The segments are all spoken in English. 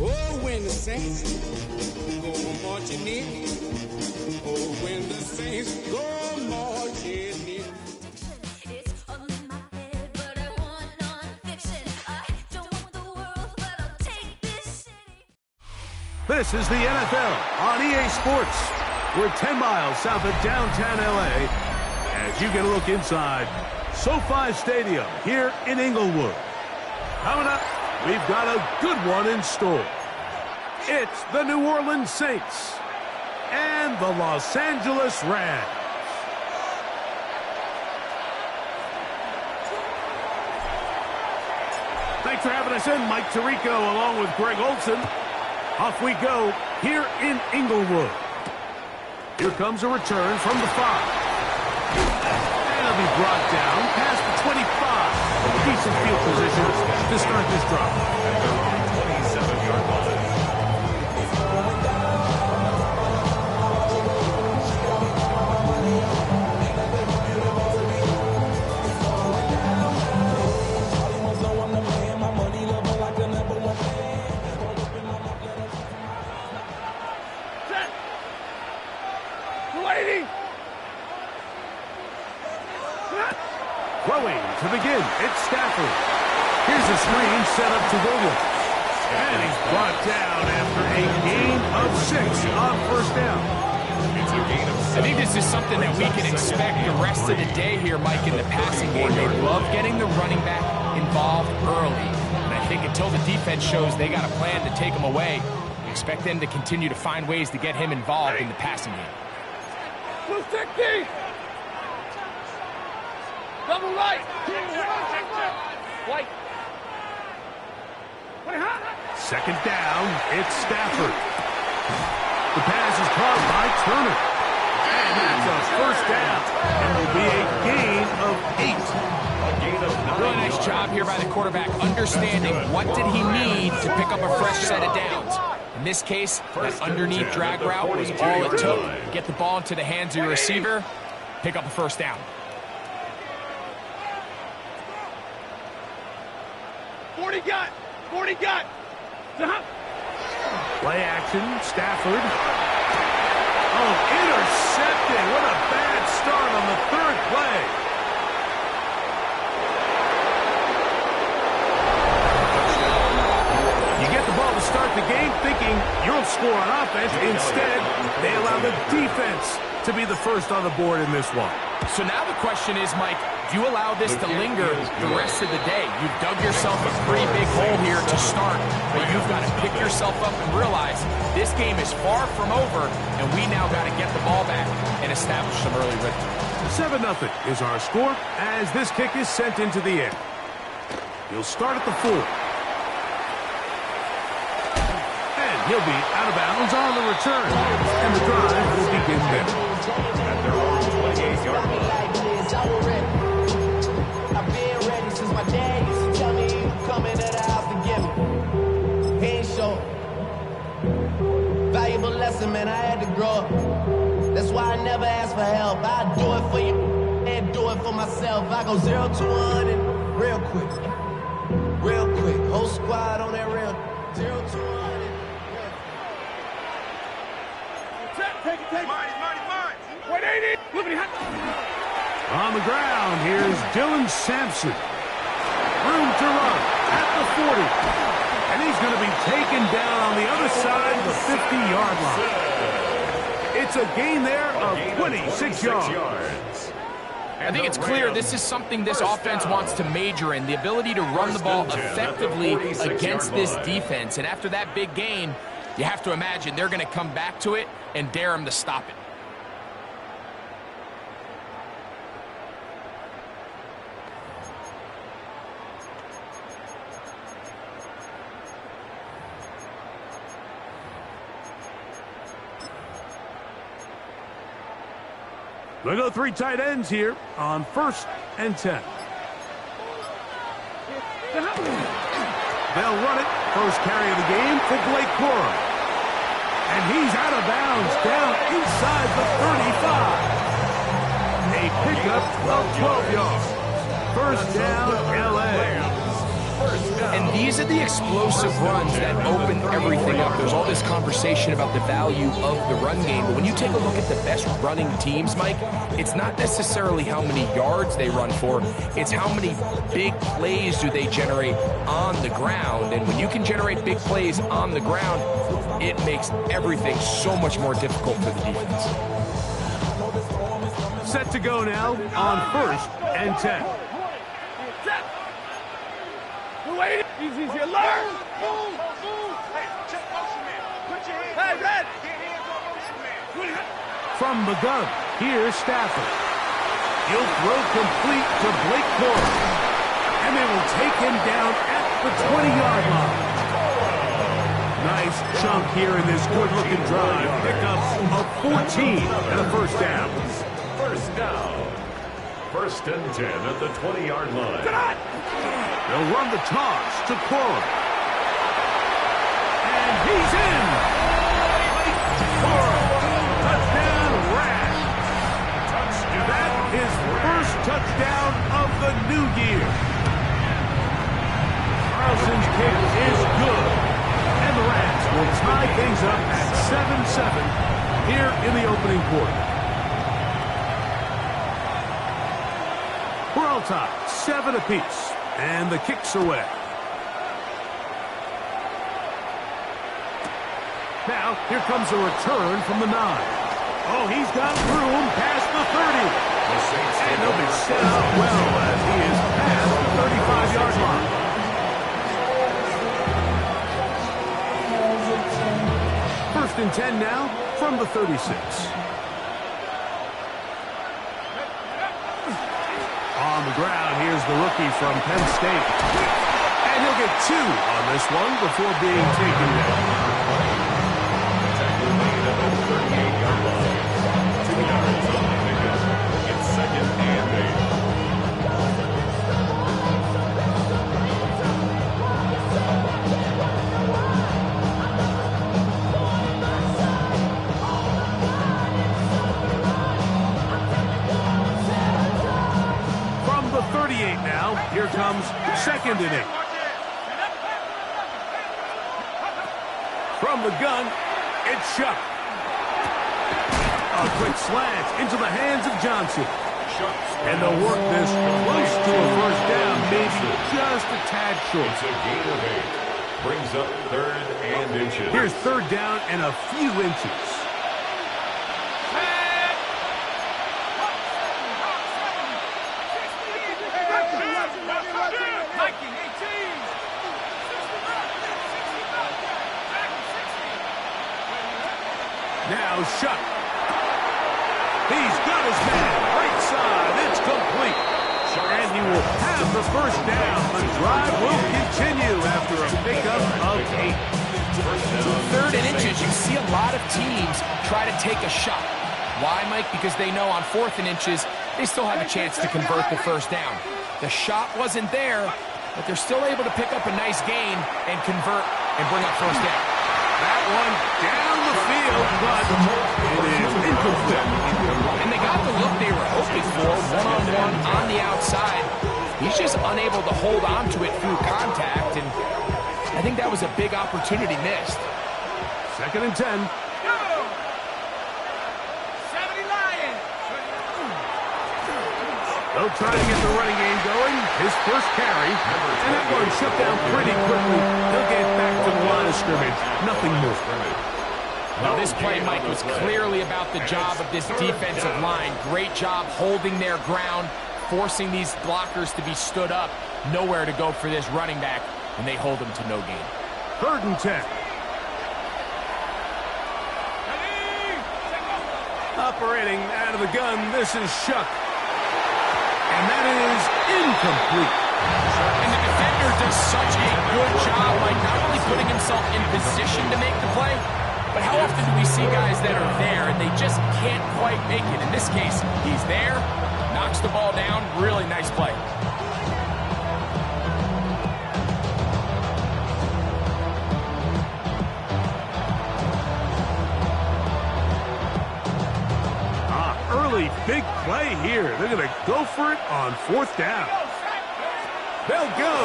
Oh, when the saints go marching in. Oh, when the saints go marching in. It's all in my head, but I want non-fiction. I don't want the world, but I'll take this city. This is the NFL on EA Sports. We're 10 miles south of downtown LA as you get a look inside SoFi Stadium here in Inglewood. Coming up, we've got a good one in store. It's the New Orleans Saints and the Los Angeles Rams. Thanks for having us in, Mike Tirico, along with Greg Olson. Off we go here in Inglewood. Here comes a return from the 5. And it'll be brought down past the 25. Decent field position to start this drive. At their own 27-yard line. Throwing to begin, it's Stafford. Here's a screen set up to Williams. And he's brought down after a gain of 6 on first down. It's a gain of 6. I think this is something that we can expect the rest of the day here, Mike, in the passing game. They love getting the running back involved early. And I think until the defense shows they got a plan to take him away, we expect them to continue to find ways to get him involved in the passing game. Blue 60! Double right! White. Second down, it's Stafford. The pass is caught by Turner. And that's a first down. And will be a gain of 8. Really nice job here by the quarterback, understanding what did he need to pick up a fresh set of downs. In this case, that underneath drag route was all it took. Get the ball into the hands of your receiver, pick up a first down. 40 got! 40 got! Play action, Stafford. Oh, intercepted. What a bad start on the third play. You get the ball to start the game thinking you'll score on offense. Instead, they allow the defense to be the first on the board in this one. So now the question is, Mike, do you allow this to linger the rest of the day? You've dug yourself a pretty big hole here to start, but you've got to pick yourself up and realize this game is far from over, and we now got to get the ball back and establish some early rhythm. 7-0 is our score as this kick is sent into the air. He'll start at the 4. And he'll be out of bounds on the return. And the drive will begin there. At their own 28-yard line. I've been ready since my dad used to tell me he would come into the house to get me. He ain't show. Valuable lesson, man, I had to grow up. That's why I never ask for help. I do it for you and do it for myself. I go 0 to 100 real quick. Real quick. Whole squad on that real 0 to 100. Take it. Mine. 180. Look at him. On the ground, here's Dylan Sampson. Room to run at the 40. And he's going to be taken down on the other side of the 50-yard line. It's a gain there of 26 yards. I think it's clear this is something this offense wants to major in, the ability to run the ball effectively against this defense. And after that big gain, you have to imagine they're going to come back to it and dare him to stop it. We'll go 3 tight ends here on 1st and 10. They'll run it. First carry of the game for Blake Corum. And he's out of bounds down inside the 35. A pickup of 12 yards. First down, LA. First down. And these are the explosive runs that open everything up. There's all this conversation about the value of the run game, but when you take a look at the best running teams, Mike, it's not necessarily how many yards they run for, it's how many big plays do they generate on the ground. And when you can generate big plays on the ground, it makes everything so much more difficult for the defense. Set to go now on 1st and 10. Wait, easy, learn. Move. Hey, check motion man. Put your hands. Hey, red. From the gun, here's Stafford. He'll throw complete to Blake Corum. And they will take him down at the 20-yard line. Nice chunk here in this good-looking drive. Pickups of 14 and a first down. First down. 1st and 10 at the 20-yard line. They'll run the toss to Corum. And he's in. Corum. Touchdown, Rat. That is first touchdown of the new year. Carlson's kick is good. And the Rats will tie things up at 7-7 here in the opening quarter. We're all tied, 7 apiece. And the kick's away. Now, here comes a return from the 9. Oh, he's got room past the 30. And he'll be set up well as he is past the 35-yard line. First and 10 now from the 36. On the ground, here's the rookie from Penn State. And he'll get 2 on this one before being taken down. Tackle made at the 38-yard line. 2 yards on the pickup. It's 2nd and 8. Now, here comes 2nd and 8. From the gun, it's Shuck. A quick slant into the hands of Johnson. And they'll work this close to a first down, maybe just a tad short. It's a gain of 8. Brings up 3rd and inches. Here's 3rd down and a few inches. Now Shuck. He's got his man. Right side. It's complete. And he will have the first down. The drive will continue after a pickup of 8. 3rd and inches. You see a lot of teams try to take a shot. Why, Mike? Because they know on 4th and inches, they still have a chance to convert the first down. The shot wasn't there, but they're still able to pick up a nice gain and convert and bring up first down. That one down the field, but it is incomplete. And they got the look they were hoping for, one-on-one on the outside. He's just unable to hold on to it through contact, and I think that was a big opportunity missed. 2nd and 10. They'll try to get the running game going. His first carry. And that one shut down pretty quickly. He'll get back to the line of scrimmage. Nothing more. Now this play, Mike, was clearly about the job of this defensive line. Great job holding their ground, forcing these blockers to be stood up. Nowhere to go for this running back, and they hold him to no gain. 3rd and 10. Operating out of the gun, this is Shuck. And that is incomplete. And the defender does such a good job, like not only putting himself in position to make the play, but how often do we see guys that are there and they just can't quite make it? In this case, he's there, knocks the ball down, really nice play. Big play here. They're going to go for it on 4th down. They'll go.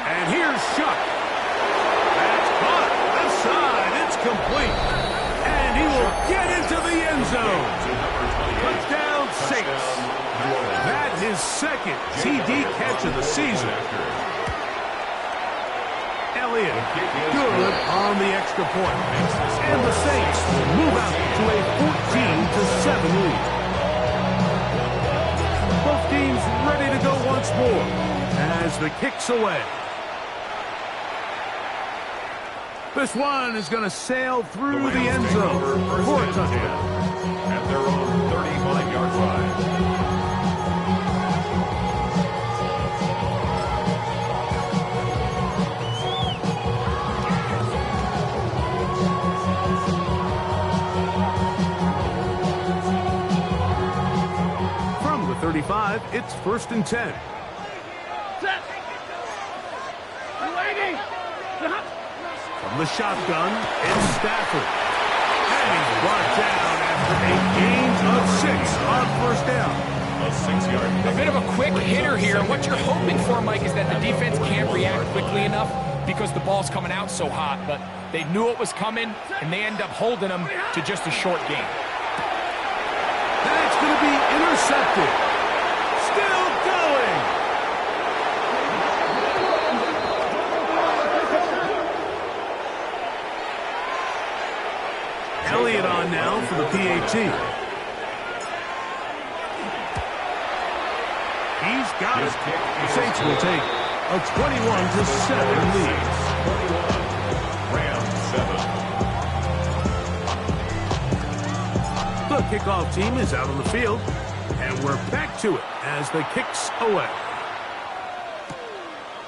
And here's Shuck. That's caught. Left side. It's complete. And he will get into the end zone. Touchdown, Saints. That his second TD catch of the season. Elliott, good on the extra point. And the Saints move out to a 14-7 lead. Both teams ready to go once more as the kick's away. This one is going to sail through the end zone for a touchdown. At their own 35-yard line. From the 35, it's 1st and 10. Set. Waiting. From the shotgun, it's Stafford. And he's brought down after a gain of 6 on 1st down. A 6-yard. A bit of a quick hitter here. And what you're hoping for, Mike, is that the defense can't react quickly enough because the ball's coming out so hot. But they knew it was coming, and they end up holding them to just a short gain. That's going to be intercepted. Still going. Elliott on now for the PAT. He's got it. The Saints will take a 21-7 lead. 21. Rams 7. The kickoff team is out on the field, and we're back to it as the kick's away.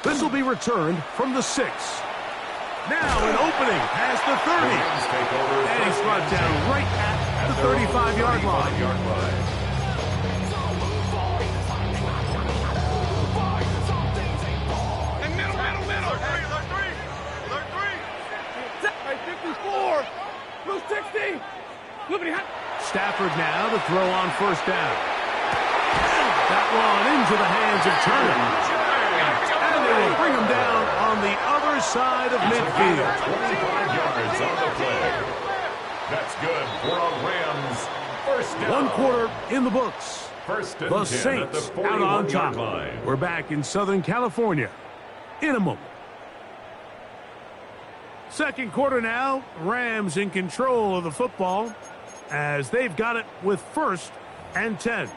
This will be returned from the 6. Now an opening past the 30. And he's brought down right at the 35-yard line. And middle. Third three. Right, 54. Blue 60. Liberty hot. Stafford now to throw on 1st down. That one into the hands of Turner. And they will bring him down on the other side of midfield. 25 yards on the play. That's good for a Rams 1st down. 1 quarter in the books. First and The 10 Saints at the out on 41-yard top. line. We're back in Southern California in a moment. Second quarter now. Rams in control of the football as they've got it with 1st and 10.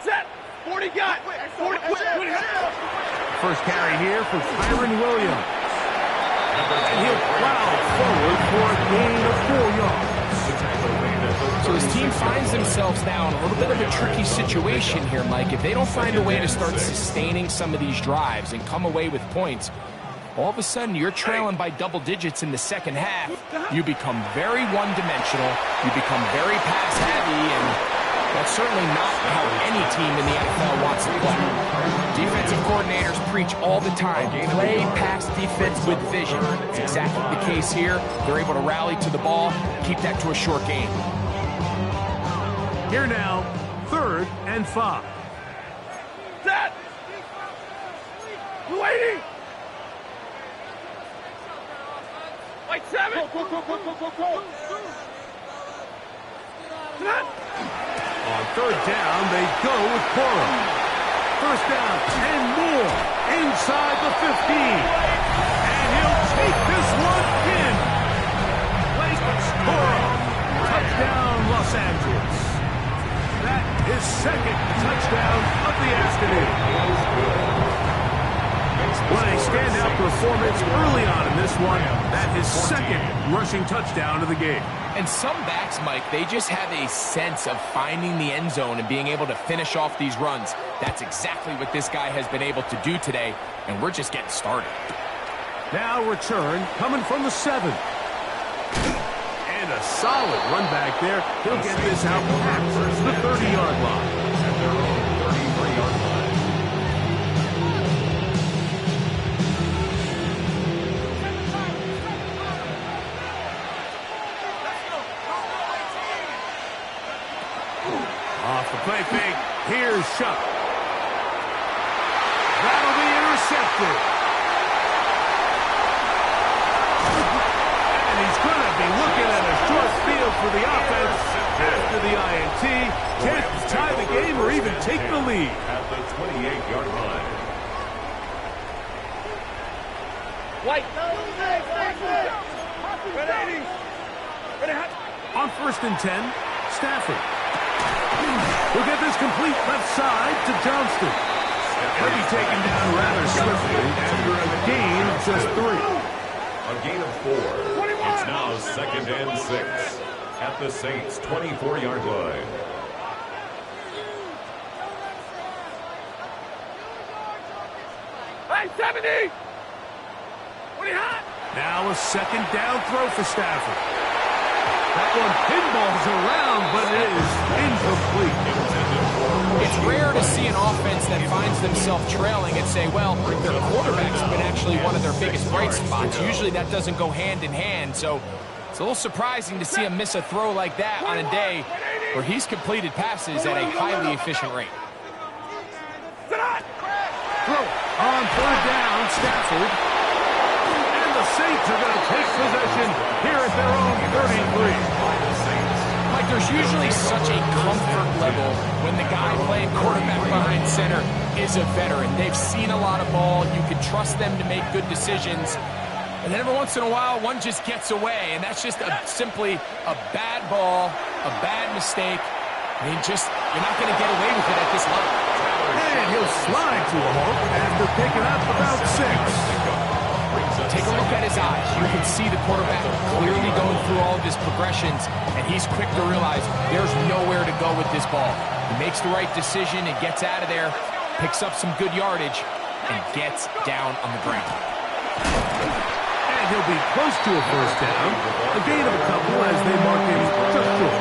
Set. 40 got. 40. First carry here for Kyron Williams. And he'll plow forward for a gain of 4 yards. So his team finds themselves now in a little bit of a tricky situation here, Mike. If they don't find a way to start sustaining some of these drives and come away with points, all of a sudden you're trailing by double digits in the second half. You become very one-dimensional. You become very pass-heavy, and that's certainly not how any team in the NFL wants to play. Defensive coordinators preach all the time, play pass defense with vision. It's exactly the case here. They're able to rally to the ball, keep that to a short game. Here now, 3rd and 5. Set. Waiting. White 7. Go. Set. On 3rd down, they go with Cora. 1st down and more inside the 15. And he'll take this one in. Lakers Cora. Touchdown, Los Angeles. That is 2nd touchdown of the afternoon. What a standout performance early on in this one. That is 2nd rushing touchdown of the game. And some backs, Mike, they just have a sense of finding the end zone and being able to finish off these runs. That's exactly what this guy has been able to do today, and we're just getting started. Now return coming from the 7. And a solid run back there. He'll get this out past the 30-yard line. At their own 33-yard line. with Shuck. That'll be intercepted. And he's going to be looking at a short field for the offense after the INT. Chance to tie the game or even take the lead. At the 28-yard line. White. On 1st and 10, Stafford. We'll get this complete left side to Johnston. He'll be taken down rather swiftly after a gain of just 3. A gain of 4. It's now 2nd and 6. At the Saints' 24-yard line. Hey, 70! What are you hot? Now a 2nd down throw for Stafford. That one pinballs around, but it is incomplete. It's rare to see an offense that finds themselves trailing and say, well, their quarterback's been actually one of their biggest bright spots. Usually that doesn't go hand in hand, so it's a little surprising to see him miss a throw like that on a day where he's completed passes at a highly efficient rate. Throw on 3rd down, Stafford. And the Saints are going to take possession here at their own 33. Mike, there's usually such a comfort level when the guy playing quarterback behind center is a veteran. They've seen a lot of ball. You can trust them to make good decisions. And then every once in a while, one just gets away, and that's just simply a bad ball, a bad mistake. I mean, you're not going to get away with it at this level. And he'll slide to a halt after picking up about 6. Take a look at his eyes. You can see the quarterback clearly going through all of his progressions, and he's quick to realize there's nowhere to go with this ball. He makes the right decision and gets out of there, picks up some good yardage, and gets down on the ground. And he'll be close to a 1st down. A gain of a couple as they mark him just short.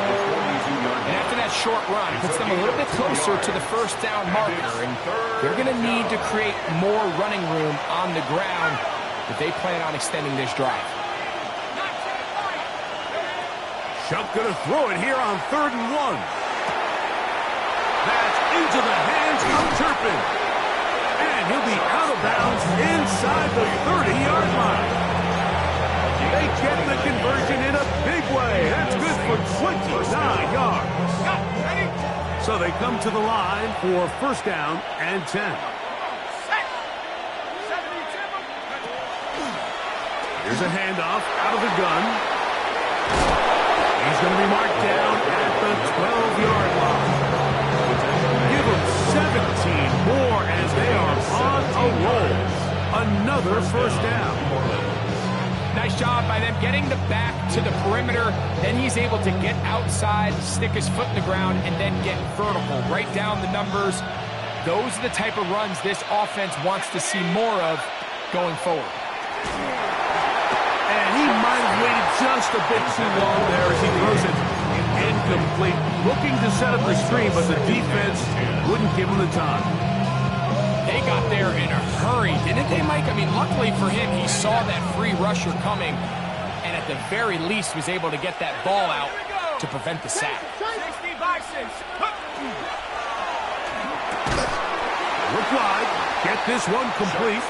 And after that short run, puts them a little bit closer to the 1st down marker, and they're going to need to create more running room on the ground if they plan on extending this drive. Shuck going to throw it here on 3rd and 1. That's into the hands of Turpin. And he'll be out of bounds inside the 30-yard line. They get the conversion in a big way. That's good for 29 yards. So they come to the line for 1st down and 10. Here's a handoff out of the gun. He's going to be marked down at the 12-yard line. Give them 17 more as they are on a roll. Another 1st down. Nice job by them getting the back to the perimeter. Then he's able to get outside, stick his foot in the ground, and then get vertical. Right down the numbers. Those are the type of runs this offense wants to see more of going forward. And he might have waited just a bit too long there as he throws it incomplete. Looking to set up the screen, but the defense wouldn't give him the time. They got there in a hurry, didn't they, Mike? I mean, luckily for him, he saw that free rusher coming, and at the very least was able to get that ball out to prevent the sack. 60 by 6. Look wide. Get this one complete.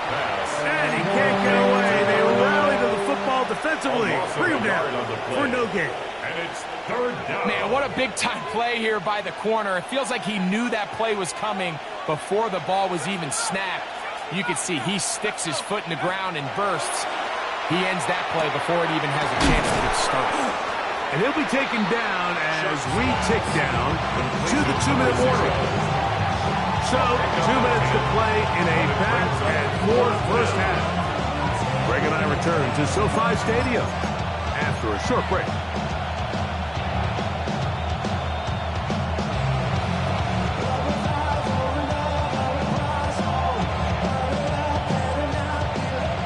And he can't get away. They rally to the football defensively. Bring him down for no gain. And it's 3rd down. Man, what a big-time play here by the corner. It feels like he knew that play was coming before the ball was even snapped. You can see he sticks his foot in the ground and bursts. He ends that play before it even has a chance to get started. And he'll be taken down as we tick down to the 2-minute warning. So, 2 minutes to play in a back-and-forth 1st half. Greg and I return to SoFi Stadium after a short break.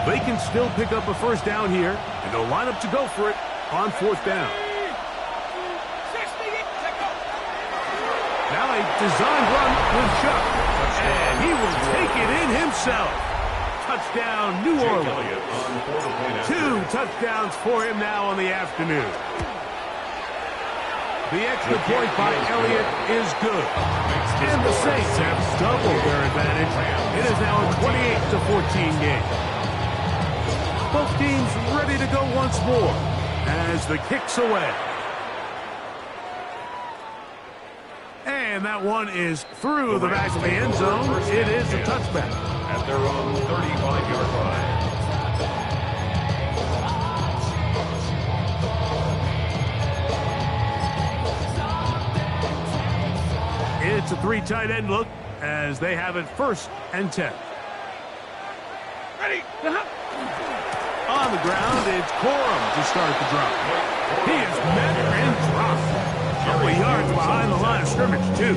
They can still pick up a 1st down here, and they'll line up to go for it on 4th down. Now a designed run with Shuck, and he will take it in himself. Touchdown, New Orleans. 2 touchdowns for him now on the afternoon. The extra point by Elliott is good. And the Saints have doubled their advantage. It is now a 28-14 game. Both teams ready to go once more as the kick's away. And that one is through the back of the end zone. It is a touchback. At their own 35-yard line. It's a three tight end look as they have it 1st and 10. Ready. On the ground, it's Corum to start the drive. He is met and dropped. A couple of yards behind the line of scrimmage, too.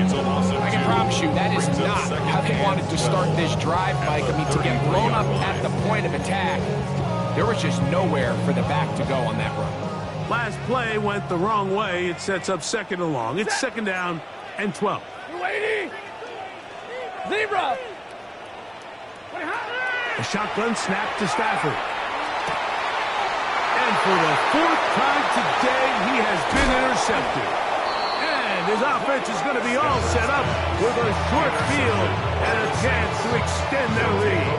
It's a loss of I can promise you that is not how they wanted to start this drive, Mike. I mean, to get blown up at the point of attack, there was just nowhere for the back to go on that run. Last play went the wrong way. It sets up 2nd and long. It's 2nd down and 12. You're waiting. Zebra. A shotgun snap to Stafford. And for the 4th time today, he has been intercepted. And his offense is going to be all set up with a short field and a chance to extend their lead.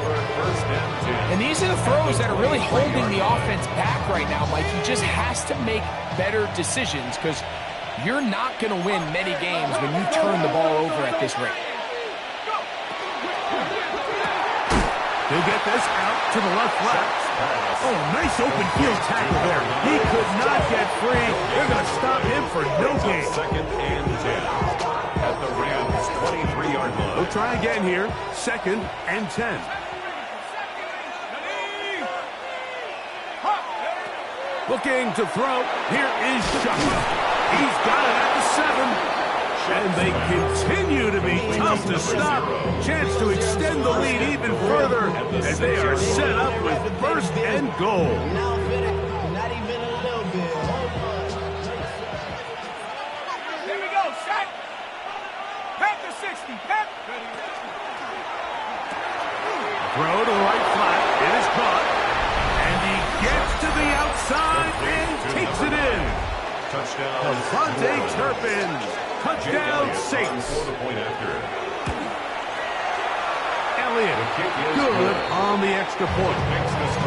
And these are the throws that are really holding the offense back right now, Mike. He just has to make better decisions because you're not going to win many games when you turn the ball over at this rate. He'll get this out to the left flat. Oh, nice open field tackle there. He could not get free. They're going to stop him for no gain. 2nd and 10. At the Rams' 23-yard line. We'll try again here. 2nd and 10. Looking to throw. Here is Shotgun. He's got it at the 7. And they continue to be tough to stop. Chance to extend the lead even further as they are set up with 1st and goal. Not even a little bit. Here we go. Set. Pat the 60. Pat. Throw to the right flat. It is caught. And he gets to the outside and takes it in. Touchdown. Devontae Turpin. Touchdown, Saints. Elliott, good on the extra point.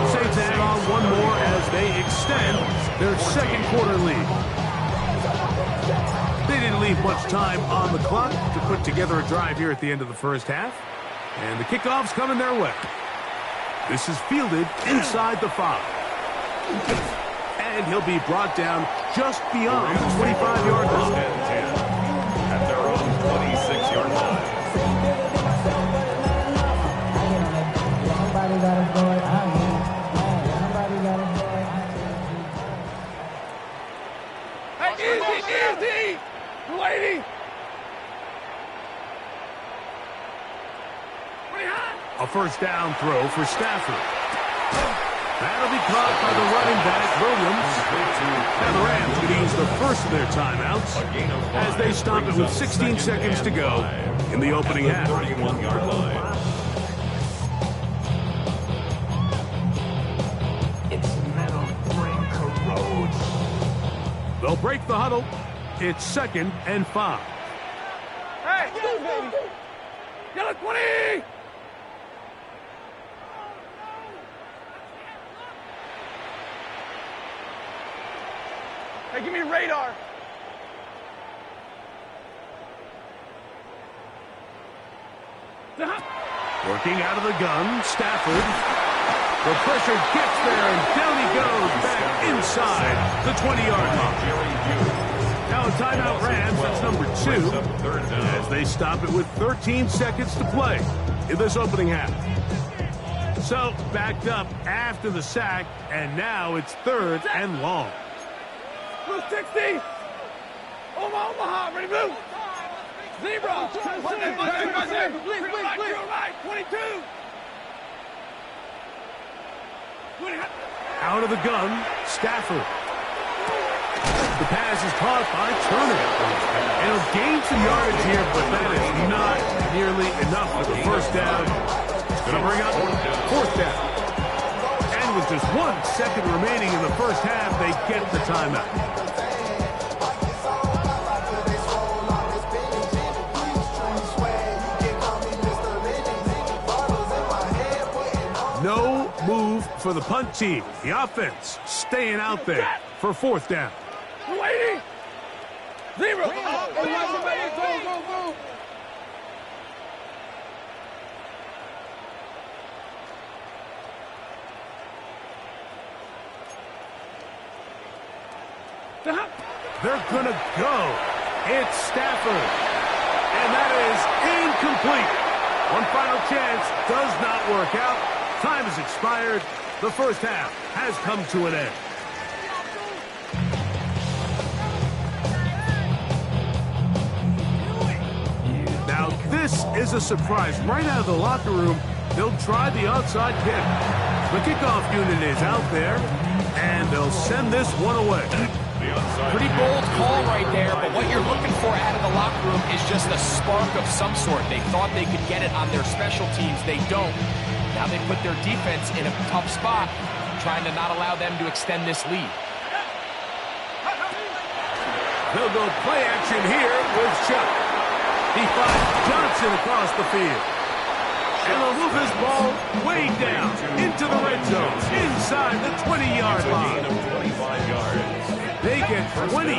Saints add on one more as they extend their 2nd quarter lead. They didn't leave much time on the clock to put together a drive here at the end of the 1st half. And the kickoff's coming their way. This is fielded inside the 5. And he'll be brought down just beyond the 25-yard line. At their own 26-yard line. Hey, easy. You're waiting. A 1st down throw for Stafford. That'll be caught by the running back, Williams. And the Rams could use the 1st of their timeouts as they stop it with 16 seconds to go in the opening half. 31-yard line. It's metal ring corrodes. They'll break the huddle. It's 2nd and 5. Hey, baby. Yellow 20. Hey, give me radar. Working out of the gun, Stafford. The pressure gets there, and down he goes back inside the 20-yard line. Now a timeout Rams, that's number 2, as they stop it with 13 seconds to play in this opening half. So, backed up after the sack, and now it's 3rd and long. Blue 60. Omaha, ready, move. Zebra. Please. Right, 22. Out of the gun, Stafford. The pass is caught by Turner. And he'll gain some yardage here, but that is not nearly enough for the 1st down. Going to bring up 4th down. And with just 1 second remaining in the 1st half, they get the timeout. for the punt team. The offense staying out there for fourth down. 280. 0. Go, go, go. They're gonna go. It's Stafford. And that is incomplete. One final chance does not work out. Time has expired. The first half has come to an end. Now this is a surprise. Right out of the locker room, they'll try the onside kick. The kickoff unit is out there, and they'll send this one away. Pretty bold call right there, but what you're looking for out of the locker room is just a spark of some sort. They thought they could get it on their special teams. They don't. Now they put their defense in a tough spot, trying to not allow them to extend this lead. They'll go play action here with Chuck. He finds Johnson across the field. And they'll move this ball way down into the red zone, inside the 20-yard line. 25 yards. They get 25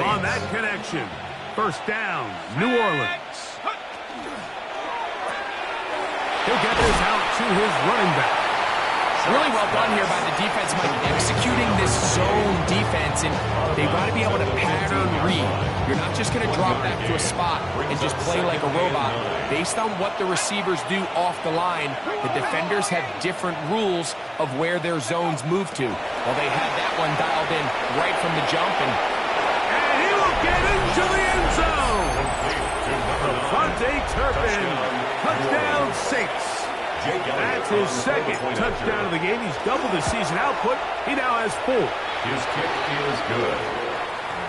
on that connection. First down, New Orleans. He'll get this out to his running back. Really well done here by the defense, Mike, executing this zone defense, and they've got to be able to pattern read. You're not just going to drop back to a spot and just play like a robot. Based on what the receivers do off the line, the defenders have different rules of where their zones move to. Well, they had that one dialed in right from the jump, and he will get into the end zone. Devontae Turpin, touchdown Saints. That's his second touchdown of the game. He's doubled his season output. He now has 4. His kick is good.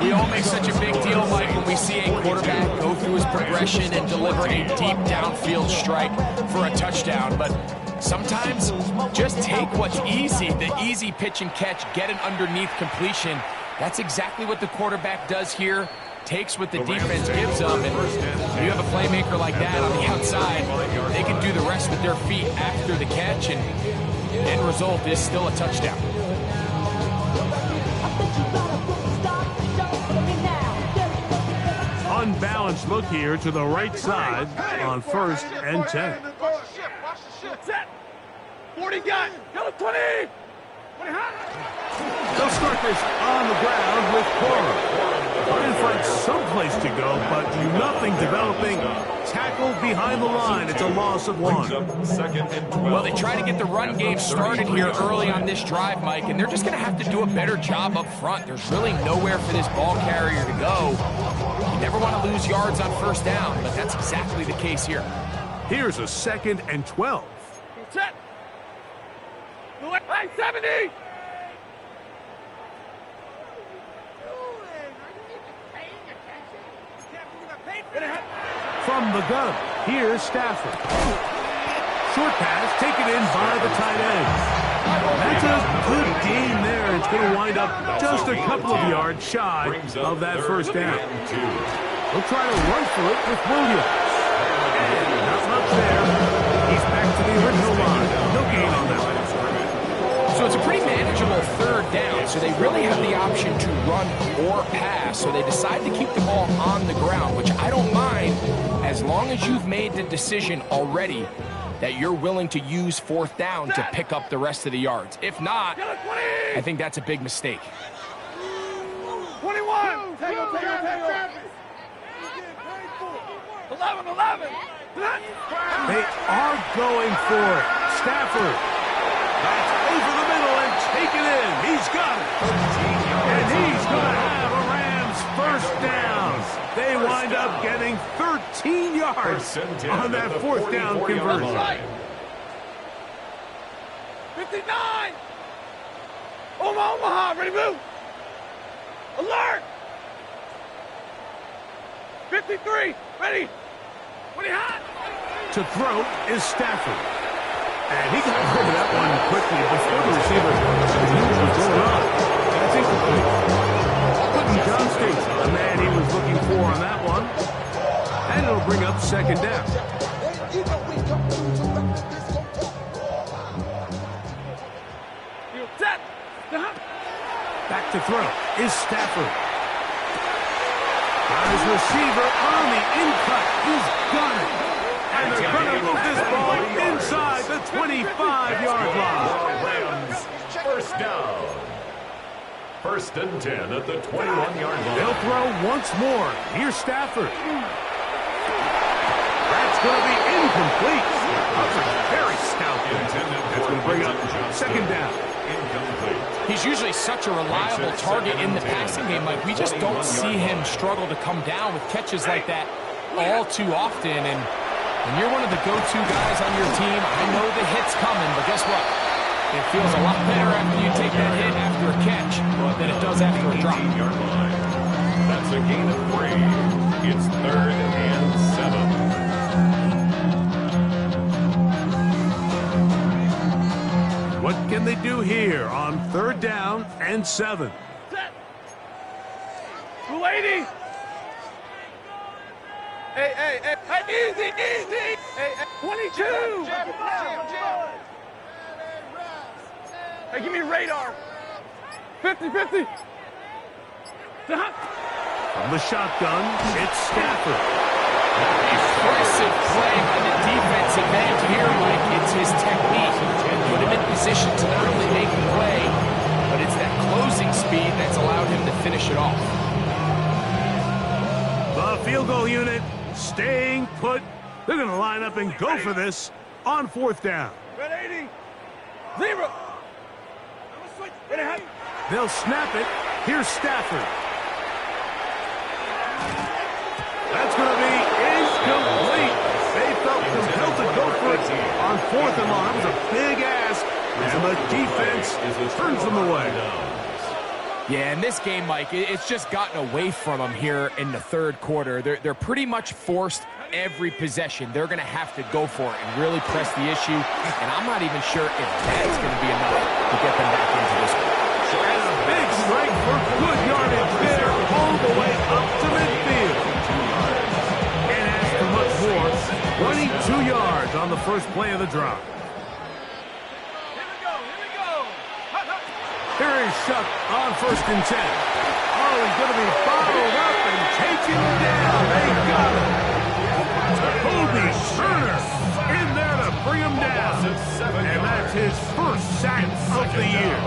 We all make such a big deal, Mike, when we see a quarterback go through his progression and deliver a deep downfield strike for a touchdown. But sometimes just take what's easy, the easy pitch and catch, get an underneath completion. That's exactly what the quarterback does here. Takes what the defense gives them, and you have a playmaker like that on the outside, they can do the rest with their feet after the catch, and end result is still a touchdown. Unbalanced look here to the right side on 1st and 10. Set. 40 got. Go 20. They'll start this on the ground with Cora. Trying to find someplace to go, but nothing developing. Tackled behind the line. It's a loss of 1. Well, they try to get the run game started here early on this drive, Mike, and they're just going to have to do a better job up front. There's really nowhere for this ball carrier to go. You never want to lose yards on first down, but that's exactly the case here. Here's a 2nd and 12. Set. 70. From the gun, here's Stafford. Short pass taken in by the tight end. That's a good gain there. It's going to wind up just a couple of yards shy of that first down. He'll try to run for it with Williams. And not much there. He's back to the original line. No gain on that one. So it's a pretty manageable third down, so they really have the option to run or pass, so they decide to keep the ball on the ground, which I don't mind as long as you've made the decision already that you're willing to use 4th down to pick up the rest of the yards. If not, I think that's a big mistake. 21. Take it. 11. They are going for it. Stafford. That's over the middle and taken in. He's got it. And he's going to have a Rams first down. They wind up getting 13 yards on that 4th down conversion. 59. Omaha, ready, move. Alert. 53, ready. What do you hot? To throw is Stafford. And he got rid of that one quickly before the receiver knew what was going on. That's incomplete. Quentin Johnston, the man he was looking for on that one. And it'll bring up 2nd down. Back to throw is Stafford. Got his receiver on the in-cut. He's got it. And they're going to move this ball inside the 25-yard line. Rams, first down. First and 10 at the 21-yard line. They'll throw once more. Here's Stafford. That's going to be incomplete. Coverage very stout. That's going to bring up second down. Incomplete. He's usually such a reliable target in the passing game, Mike. We just don't see him struggle to come down with catches like that all too often. And when you're one of the go-to guys on your team, I know the hit's coming, but guess what? It feels a lot better after you take that hit after a catch than it does after a drop. That's a gain of 3. It's 3rd and 7. What can they do here on 3rd down and 7? Set. 280. Hey, easy. Hey, 22. Hey, give me radar. 50. From the shotgun, it's Stafford. Impressive play by the defensive end here, Mike. It's his technique. Put him in position to not only make the play, but it's that closing speed that's allowed him to finish it off. The field goal unit staying put. They're going to line up and go for this on 4th down. Red 80. 0. They'll snap it. Here's Stafford. That's going to be incomplete. They felt compelled to go for it on 4th and long. That was a big ask, and the defense turns them away. Yeah, in this game, Mike, it's just gotten away from them here in the 3rd quarter. They're pretty much forced every possession. They're going to have to go for it and really press the issue, and I'm not even sure if that's going to be enough to get them back into this one. And a big strike for good yardage there all the way up to midfield. And as for much more, 22 yards on the first play of the drive. Here is Shuck on 1st and 10. Oh, he's going to be bottled up and taken down. They got him. Kobe Turner in there to bring him down. And that's his first sack of the year.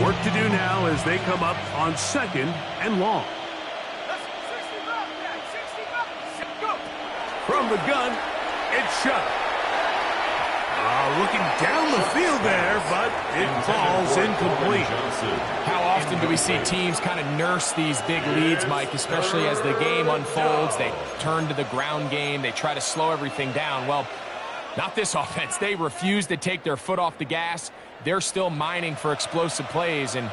Work to do now as they come up on 2nd and long. From the gun, it's Shuck. Looking down the field there, but it falls incomplete. How often do we see teams kind of nurse these big leads, Mike, especially as the game unfolds? They turn to the ground game. They try to slow everything down. Well, not this offense. They refuse to take their foot off the gas. They're still mining for explosive plays, and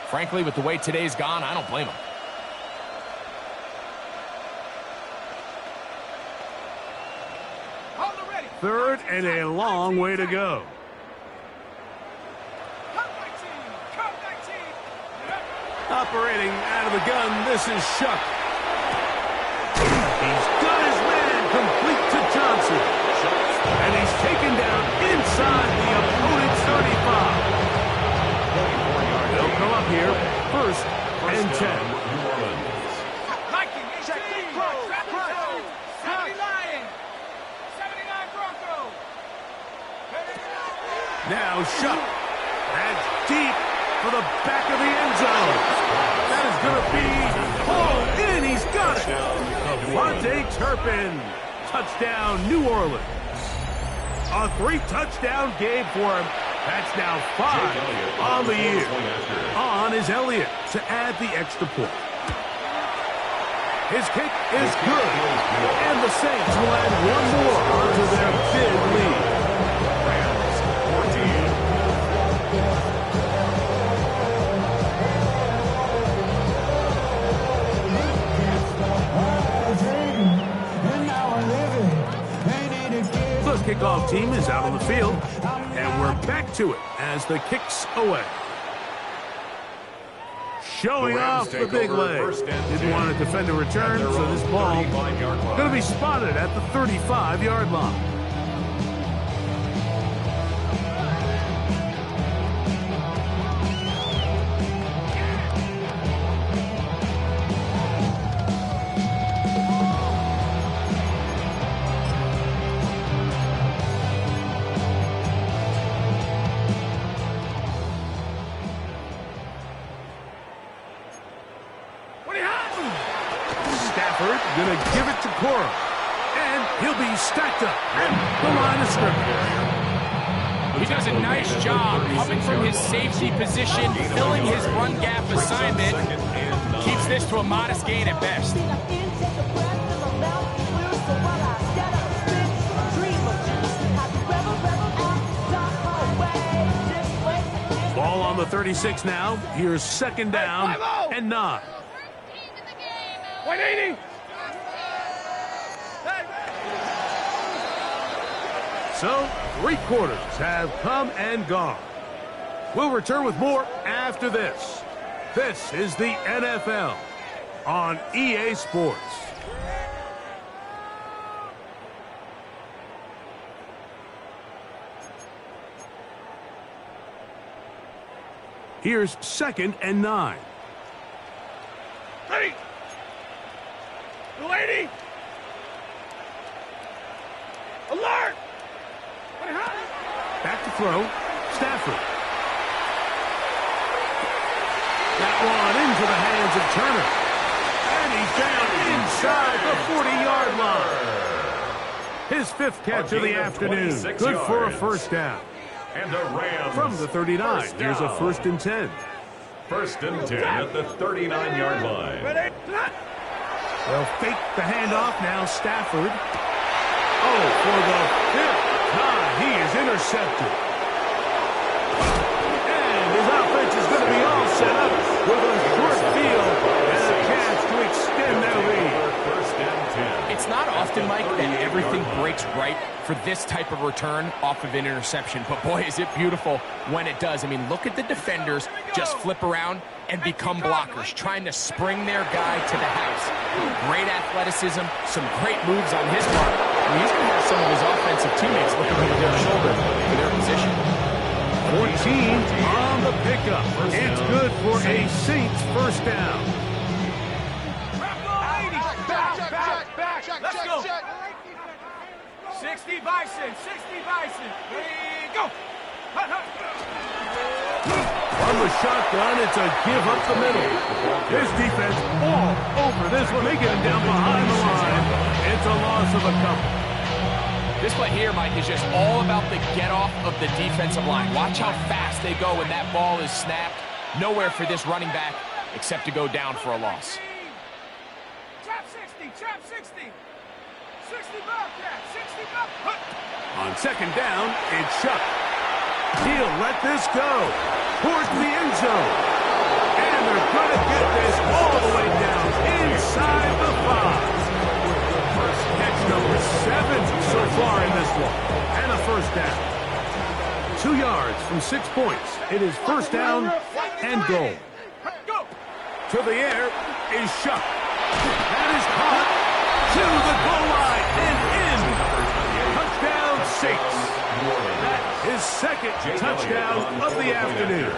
frankly, with the way today's gone, I don't blame them. Third and a long way to go. Operating out of the gun, this is Shuck. He's got his man complete to Johnson. And he's taken down inside the opponent's 35. They'll come up here, 1st and 10. Now Shuck. That's deep for the back of the end zone. That is going to be pulled in. He's got it. Devontae Turpin. Touchdown, New Orleans. A 3-touchdown game for him. That's now 5 on the year. On is Elliott to add the extra point. His kick is good. And the Saints will add one more onto their big lead. The kickoff team is out on the field, and we're back to it as the kick's away. showing off the big leg. Didn't want to defend a return, so this ball going to be spotted at the 35-yard line. Going to give it to Cora, and he'll be stacked up at the line of scrimmage. He does a nice job coming from his safety position, filling his run gap assignment, keeps this to a modest gain at best. Ball on the 36 now. Here's second down and 9. 180. So, 3 quarters have come and gone. We'll return with more after this. This is the NFL on EA Sports. Here's second and 9. Ready. 280. Alert. Back to throw. Stafford. That one into the hands of Turner. And he's down inside the 40-yard line. His 5th catch of the afternoon. Good for a first down. And the Rams From the 39, here's a 1st and 10. 1st and 10 at the 39-yard line. Ready. They'll fake the handoff now. Stafford. Oh, for the 5th time, he is intercepted. And his offense is going to be all set up with a short field and a chance to extend their lead. 1st and 10. It's not often, Mike, that everything breaks right for this type of return off of an interception. But boy, is it beautiful when it does. I mean, look at the defenders just flip around and become blockers, trying to spring their guy to the house. Great athleticism, some great moves on his part. And he's going to have some of his offensive teammates looking over their shoulder for their position. 14 on the pickup. It's good for a Saints first down. Let's go. 60 Bison. 60 Bison. Ready, go. From the shotgun, it's a give up the middle. His defense all over this one. They get him down behind the line. It's a loss of a couple. This play here, Mike, is just all about the get-off of the defensive line. Watch how fast they go when that ball is snapped. Nowhere for this running back except to go down for a loss. Trap 60. Trap 60. 60 Bobcat. 60 Bobcat. On second down, it's Shuck. He'll let this go towards the end zone. And they're going to get this all the way down inside the 5. Catch number 7 so far in this one. And a first down. 2 yards from 6 points. It is first down and goal. Go. To the air is Shuck. That is caught to the goal line and in. Touchdown Saints. His 2nd touchdown of the afternoon.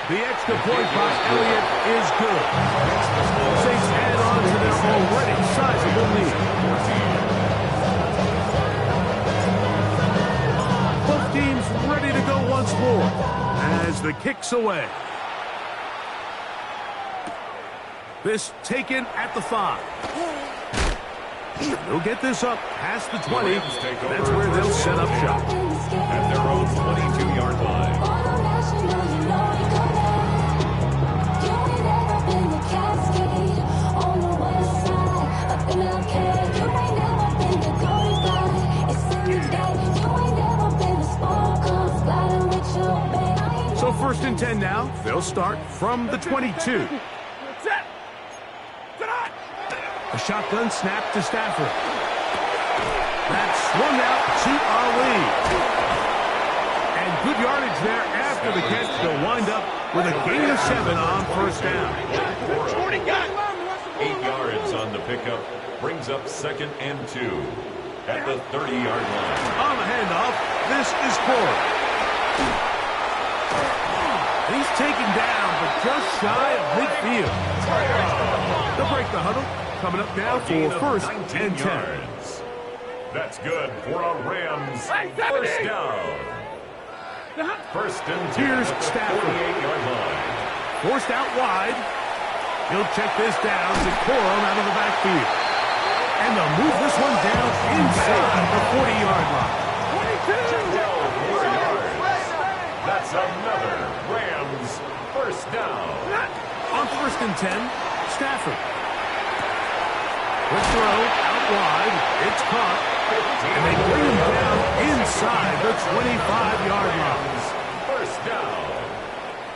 The extra point by Elliott is good. Saints add on to their already sizable lead. Both teams ready to go once more as the kick's away. This taken at the 5. They'll get this up past the 20. That's where they'll set up shop. At their own 22-yard line. So 1st and 10 now. They'll start from the 22. Set. A shotgun snap to Stafford. That's swung out to Ali. And good yardage there after after the catch, they'll wind up with a gain of 7 on first down. 8 yards on the pickup. Brings up 2nd and 2 at the 30-yard line. On the handoff, this is Corey. He's taken down, but just shy of midfield. They'll break the huddle. Coming up now for first and 10. Yards. That's good for a Rams first down. First and 10 Here's at the Stafford. 48-yard line. Forced out wide. He'll check this down to Corum out of the backfield. And they'll move this one down inside the 40-yard line. 4 yards. That's another Rams first down. On first and 10, Stafford. Quick throw out wide. It's caught. And they bring him down inside the 25-yard line. First down.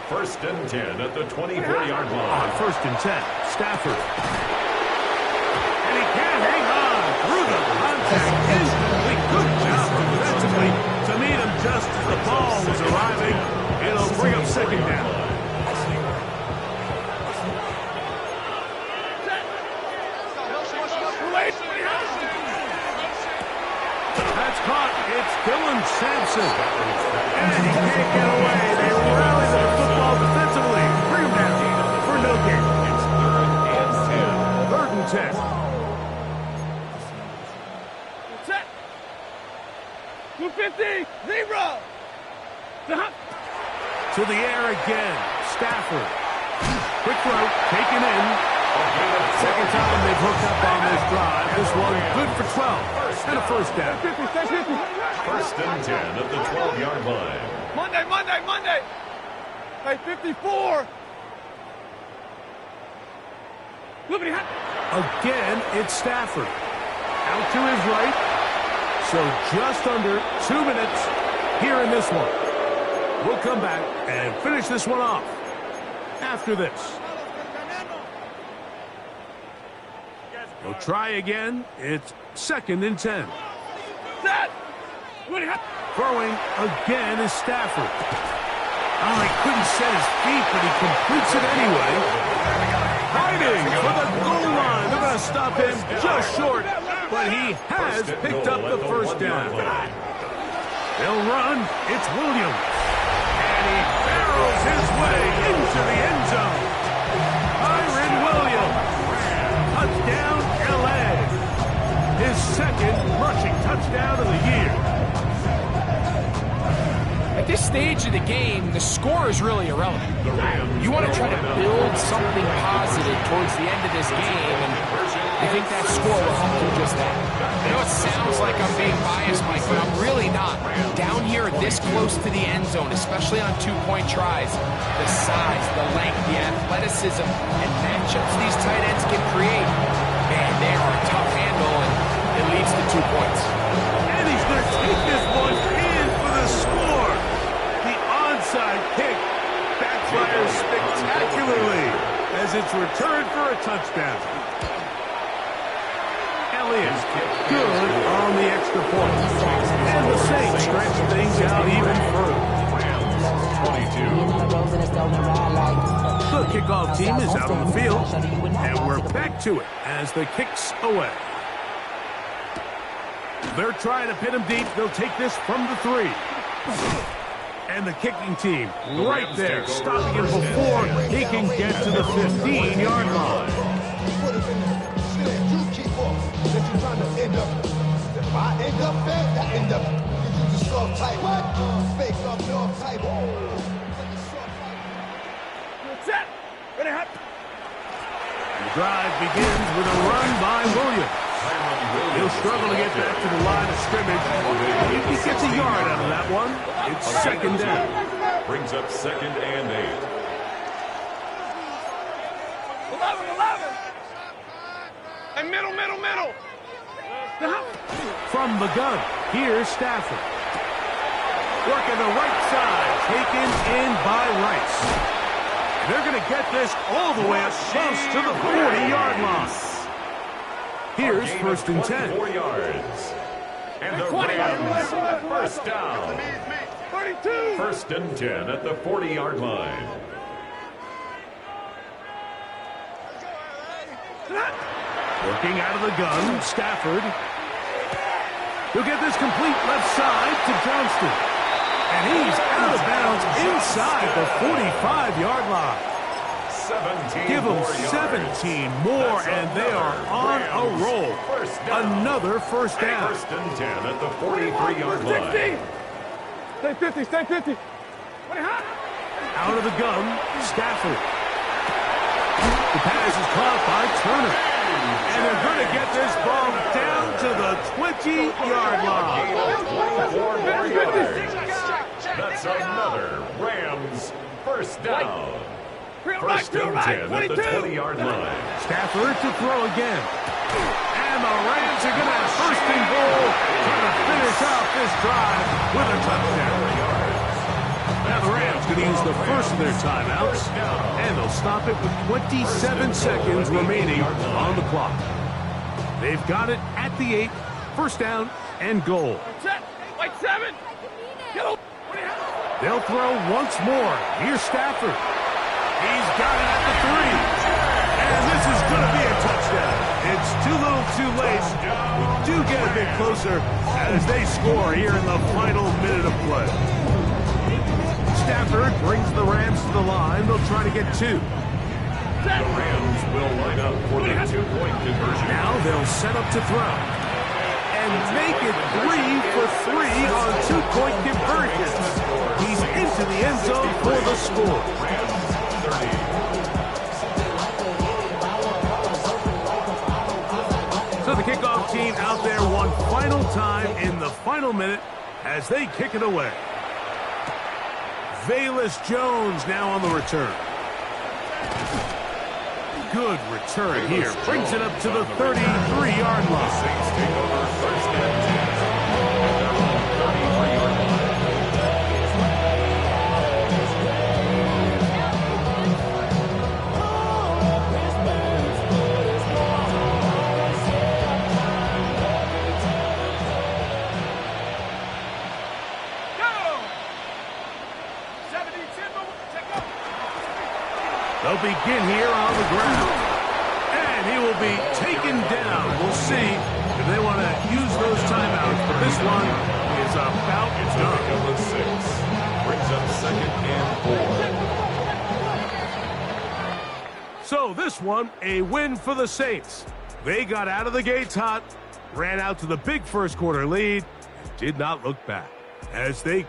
First and 10 at the 24-yard line. On first and 10, Stafford. And he can't hang on through the contact instantly. Good job defensively to meet him just as the ball was arriving. It'll bring up second down. That's caught. It's Dylan Sampson. And he can't get away. They rally to the football defensively. Bring him down for no gain. It's 3rd and 10. 3rd and 10. Set. 250. 0. To the air again. Stafford. Quick throw. Taken in. Second time they've hooked up on this drive. This one good for 12. And a first down. 50. First and 10 at the 12-yard line. Monday. Hey, 54. Again, it's Stafford. Out to his right. So just under 2 minutes here in this one. We'll come back and finish this one off after this. We'll try again. It's 2nd and 10. Throwing again is Stafford. Oh, he couldn't set his feet, but he completes it anyway. Hiding for the goal line. They're going to stop him just short, but he has picked up the first down. They'll run. It's Williams. And he barrels his way into the end zone. Kyron Williams. Touchdown, L.A. His 2nd rushing touchdown of the year. At this stage of the game, the score is really irrelevant. You want to try to build something positive towards the end of this game, and I think that score will help do just that. I know it sounds like I'm being biased, Mike, but I'm really not. Down here this close to the end zone, especially on 2-point tries, the size, the length, the athleticism, and matchups these tight ends can create, man, they are a tough handle, and it leads to 2 points. And he's going to take this one in for the score. The onside kick backfires spectacularly as it's returned for a touchdown. Elliott, good on the extra point. And the Saints stretch things out even further. The kickoff team is out on the field, and we're back to it as the kick's away. They're trying to pin him deep. They'll take this from the 3. And the kicking team right there, stopping him before he can get to the 15-yard line. You keep up that you're trying to end up. If I end up there, that end up. You just soft type. What? Fake up, no type. Set. Ready, hot. The drive begins with a run by Williams. He'll struggle to get back to the line of scrimmage. If he gets a yard out of that one, it's 2nd down. Brings up 2nd and 8. 11. And middle. From the gun, here's Stafford. Working the right side, taken in by Rice. They're going to get this all the way up close to the 40-yard line. Here's 1st and 10. 4 yards. And the Rams first down. 32. First and 10 at the 40-yard line. Working out of the gun, Stafford. He'll get this complete left side to Johnston. And he's out of bounds inside the 45-yard line. 17 Give them more 17 yards. more, That's and they are on a Rams roll. first down. Another first down. First and 10 at the 43-yard line. 60. Stay 50, stay 50. Out of the gun, Stafford. The pass is caught by Turner. And they're going to get this ball down to the 20-yard line. 24 more yards. That's another Rams first down. First and 10 at the 20-yard line. Stafford to throw again. And the Rams are going to have first and goal, trying to finish off this drive with a touchdown. Now the Rams going to use the first of their timeouts, and they'll stop it with 27 seconds remaining on the clock. They've got it at the 8, first down and goal. Like 7. They'll throw once more. Here's Stafford. He's got it at the 3. And this is going to be a touchdown. It's too little too late. We do get a bit closer as they score here in the final minute of play. Stafford brings the Rams to the line. They'll try to get 2. The Rams will line up for the 2-point conversion. Now they'll set up to throw. And make it 3 for 3 on 2-point conversions. He's into the end zone for the score. So the kickoff team out there one final time in the final minute as they kick it away. Velus Jones now on the return. Good return here. Brings it up to the 33-yard line. Saints take over first and 10. At their own 33-yard line. They'll begin here on the ground. And he will be taken down. We'll see if they want to use those timeouts. But this one is about done. Of 6. Brings up second and 4. So this one, a win for the Saints. They got out of the gates hot, ran out to the big first quarter lead, and did not look back as they